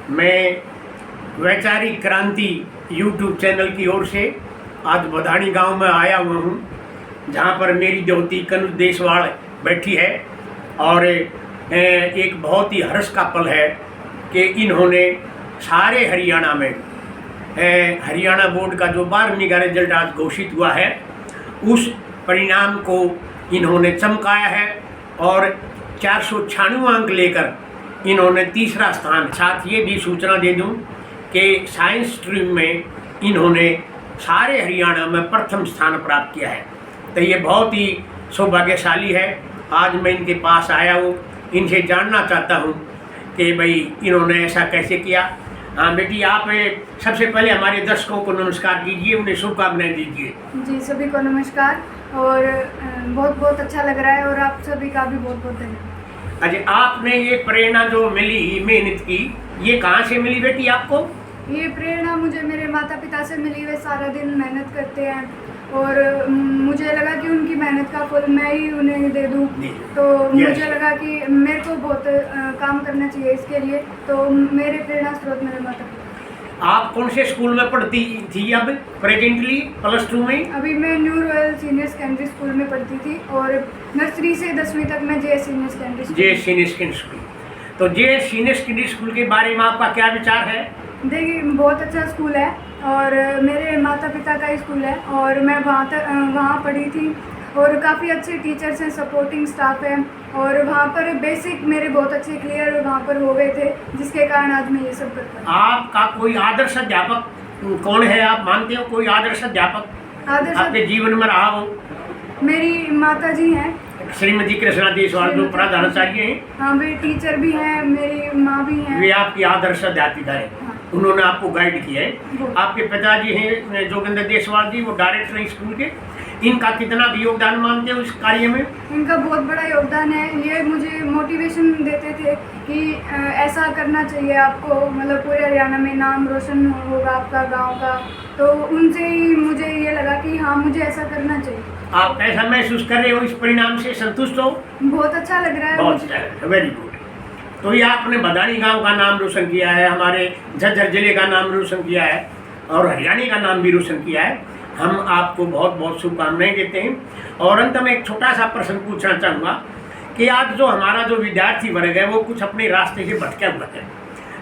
मैं वैचारिक क्रांति यूट्यूब चैनल की ओर से आज बधानी गांव में आया हुआ हूं, जहां पर मेरी देवती कनुज देशवाल बैठी है। और एक बहुत ही हर्ष का पल है कि इन्होंने सारे हरियाणा में हरियाणा बोर्ड का जो 12वीं का रिजल्ट आज घोषित हुआ है, उस परिणाम को इन्होंने चमकाया है और 496 अंक लेकर इन्होंने तीसरा स्थान। साथ ये भी सूचना दे दूं कि साइंस स्ट्रीम में इन्होंने सारे हरियाणा में प्रथम स्थान प्राप्त किया है। तो ये बहुत ही सौभाग्यशाली है। आज मैं इनके पास आया हूँ, इनसे जानना चाहता हूँ कि भाई इन्होंने ऐसा कैसे किया। हाँ बेटी, आप सबसे पहले हमारे दर्शकों को नमस्कार कीजिए, उन्हें शुभकामनाएं दीजिए। जी, सभी को नमस्कार। और बहुत बहुत अच्छा लग रहा है और आप सभी का भी बहुत बहुत धन्यवाद। अच्छा, आपने ये प्रेरणा जो मिली मेहनत की, ये कहाँ से मिली बेटी आपको? ये प्रेरणा मुझे मेरे माता पिता से मिली। वे सारा दिन मेहनत करते हैं और मुझे लगा कि उनकी मेहनत का फल मैं ही उन्हें दे दूं। तो मुझे लगा कि मेरे को बहुत काम करना चाहिए इसके लिए। तो मेरे प्रेरणा स्रोत मेरे माता पिता। आप कौन से स्कूल में पढ़ती थी अब प्रेजेंटली? +2 में? अभी मैं new royal senior secondary school में पढ़ती थी और नर्सरी से 10वीं तक मैं जे सीनियर सेकेंडरी स्कूल। तो जे सीनियर सेकेंडरी स्कूल के बारे में आपका क्या विचार है? देखिए, बहुत अच्छा स्कूल है और मेरे माता पिता का ही स्कूल है और मैं वहाँ पढ़ी थी और काफ़ी अच्छे टीचर्स हैं, सपोर्टिंग स्टाफ है और वहाँ पर बेसिक मेरे बहुत अच्छे क्लियर वहाँ पर हो गए थे, जिसके कारण आज मैं ये सब कर पाई। आपका कोई आदर्श अध्यापक कौन है? आप मानते हो कोई आदर्श अध्यापक आपके जीवन में रहा हो? मेरी माता जी हैं, श्रीमती कृष्णा देशवाल, जो प्रधानाचार्य हैं। हाँ, वे टीचर भी हैं, मेरी माँ भी हैं। वे आपकी आदर्श अध्यापिका है। हाँ। उन्होंने आपको गाइड किया है। आपके पिताजी हैं जोगिंदर देशवाल जी, वो डायरेक्टर हैं स्कूल के। इनका कितना भी योगदान मानते हो इस कार्य में? इनका बहुत बड़ा योगदान है। ये मुझे मोटिवेशन देते थे कि ऐसा करना चाहिए आपको, मतलब पूरे हरियाणा में नाम रोशन होगा आपका गांव का। तो उनसे ही मुझे ये लगा कि हाँ, मुझे ऐसा करना चाहिए। आप ऐसा महसूस कर रहे हो? इस परिणाम से संतुष्ट हो? बहुत अच्छा लग रहा है। बहुत अच्छा है, वेरी गुड। तो ये आपने बधानी गांव का नाम रोशन किया है, हमारे झज्जर जिले का नाम रोशन किया है और हरियाणा का नाम भी रोशन किया है। हम आपको बहुत बहुत शुभकामनाएं देते हैं। और अंत में एक छोटा सा प्रश्न पूछना चाहूँगा कि आज जो हमारा जो विद्यार्थी वर्ग है वो कुछ अपने रास्ते से भटका हुआ है,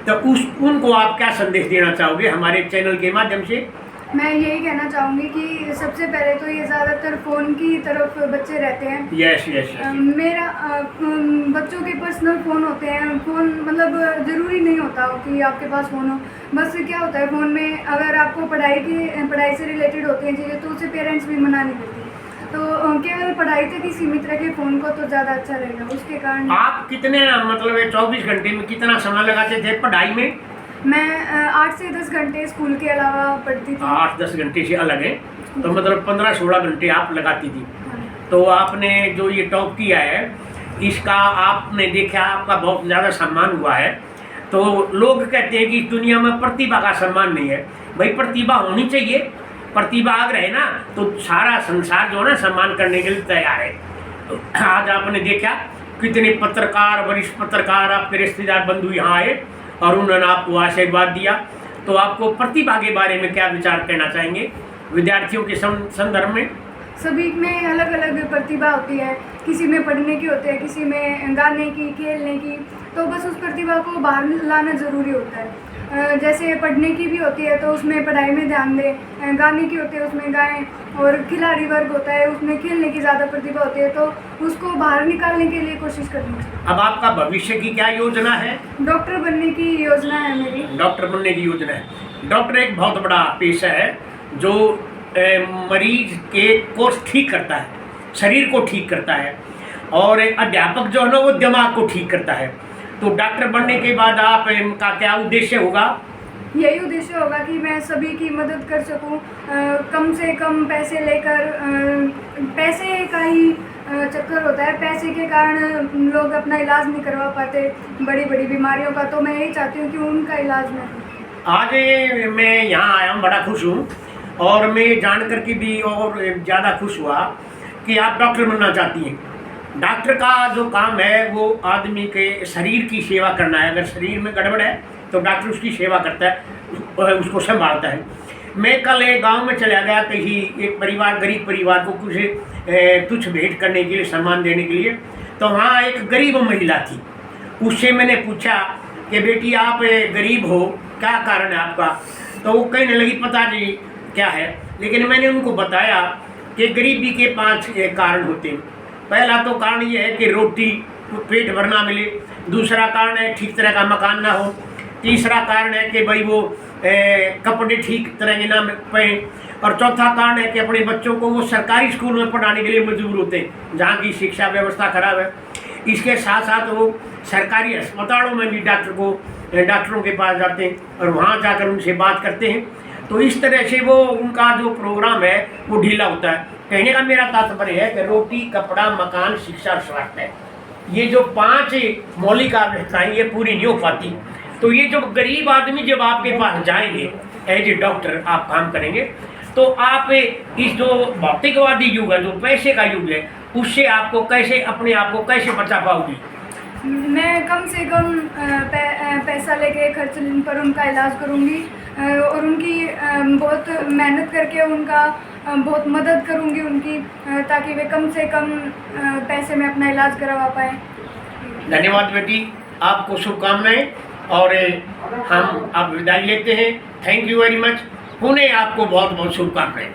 तो उनको आप क्या संदेश देना चाहोगे हमारे चैनल के माध्यम से? मैं यही कहना चाहूँगी कि सबसे पहले तो ये ज़्यादातर फ़ोन की तरफ बच्चे रहते हैं। यस। मेरा बच्चों के पर्सनल फ़ोन होते हैं। फ़ोन मतलब ज़रूरी नहीं होता कि आपके पास फ़ोन हो। बस क्या होता है, फ़ोन में अगर आपको पढ़ाई से रिलेटेड होती हैं चीज़ें, तो उसे पेरेंट्स भी मना नहीं करती। तो केवल पढ़ाई तक ही सीमित रखे फ़ोन को, तो ज़्यादा अच्छा रहेगा। उसके कारण आप कितने, मतलब 24 घंटे में कितना समय लगाते थे पढ़ाई में? मैं 8 से 10 घंटे स्कूल के अलावा पढ़ती थी। 8-10 घंटे से अलग है, तो मतलब 15-16 घंटे आप लगाती थी। हाँ। तो आपने जो ये टॉप किया है, इसका आपने देखा, आपका बहुत ज़्यादा सम्मान हुआ है। तो लोग कहते हैं कि दुनिया में प्रतिभा का सम्मान नहीं है। भाई, प्रतिभा होनी चाहिए। प्रतिभा अगर है ना, तो सारा संसार जो है ना सम्मान करने के लिए तैयार है। तो आज आपने देखा कितने पत्रकार, वरिष्ठ पत्रकार, आपके रिश्तेदार बंधु यहाँ आए और उन्होंने आपको आशीर्वाद दिया। तो आपको प्रतिभा के बारे में क्या विचार कहना चाहेंगे विद्यार्थियों के संदर्भ में? सभी में अलग अलग प्रतिभा होती है। किसी में पढ़ने की होती है, किसी में गाने की, खेलने की। तो बस उस प्रतिभा को बाहर लाना ज़रूरी होता है। जैसे पढ़ने की भी होती है तो उसमें पढ़ाई में ध्यान दें, गाने की होती है उसमें गाएं, और खिलाड़ी वर्ग होता है उसमें खेलने की ज़्यादा प्रतिभा होती है, तो उसको बाहर निकालने के लिए कोशिश करनी चाहिए। अब आपका भविष्य की क्या योजना है? डॉक्टर बनने की योजना है मेरी। डॉक्टर बनने की योजना है। डॉक्टर एक बहुत बड़ा पेशा है जो मरीज के को ठीक करता है, शरीर को ठीक करता है। और अध्यापक जो है ना, वो दिमाग को ठीक करता है। तो डॉक्टर बनने के बाद आपका क्या उद्देश्य होगा? यही उद्देश्य होगा कि मैं सभी की मदद कर सकूं, कम से कम पैसे लेकर। पैसे का ही चक्कर होता है, पैसे के कारण लोग अपना इलाज नहीं करवा पाते बड़ी बड़ी बीमारियों का। तो मैं यही चाहती हूँ कि उनका इलाज मैं करूं। आज मैं यहाँ आया हूँ, बड़ा खुश हूँ और मैं जान कर के भी और ज़्यादा खुश हुआ कि आप डॉक्टर बनना चाहती हैं। डॉक्टर का जो काम है वो आदमी के शरीर की सेवा करना है। अगर शरीर में गड़बड़ है तो डॉक्टर उसकी सेवा करता है, उसको संभालता है। मैं कल एक गांव में चला गया, कहीं एक परिवार, गरीब परिवार को कुछ तुच्छ भेंट करने के लिए, सम्मान देने के लिए। तो वहाँ एक गरीब महिला थी, उससे मैंने पूछा कि बेटी आप गरीब हो, क्या कारण है आपका? तो वो कहने लगी पता नहीं क्या है, लेकिन मैंने उनको बताया कि गरीबी के 5 कारण होते हैं। पहला तो कारण ये है कि रोटी पेट भर ना मिले, दूसरा कारण है ठीक तरह का मकान ना हो, तीसरा कारण है कि भाई वो कपड़े ठीक तरह के ना पहने, और चौथा कारण है कि अपने बच्चों को वो सरकारी स्कूल में पढ़ाने के लिए मजबूर होते हैं जहाँ की शिक्षा व्यवस्था खराब है। इसके साथ साथ वो सरकारी अस्पतालों में भी डॉक्टरों के पास जाते हैं और वहाँ जाकर उनसे बात करते हैं। तो इस तरह से वो उनका जो प्रोग्राम है वो ढीला होता है। कहने का मेरा तात्पर्य है कि रोटी, कपड़ा, मकान, शिक्षा और स्वास्थ्य है, ये जो 5 मौलिक आवश्यकताएं ये पूरी नहीं हो पाती। तो ये जो गरीब आदमी जब आपके पास जाएंगे एज ए डॉक्टर, आप काम करेंगे, तो आप इस जो भौतिकवादी युग है, जो पैसे का युग है, उससे आपको कैसे, अपने आप को कैसे बचा पाओगी? मैं कम से कम पैसा लेके खर्च पर उनका इलाज करूँगी और उनकी बहुत मेहनत करके उनका बहुत मदद करूँगी उनकी, ताकि वे कम से कम पैसे में अपना इलाज करवा पाएँ। धन्यवाद बेटी, आपको शुभकामनाएं, और हम अब विदाई लेते हैं। Thank you very much. पुनः आपको बहुत बहुत शुभकामनाएं।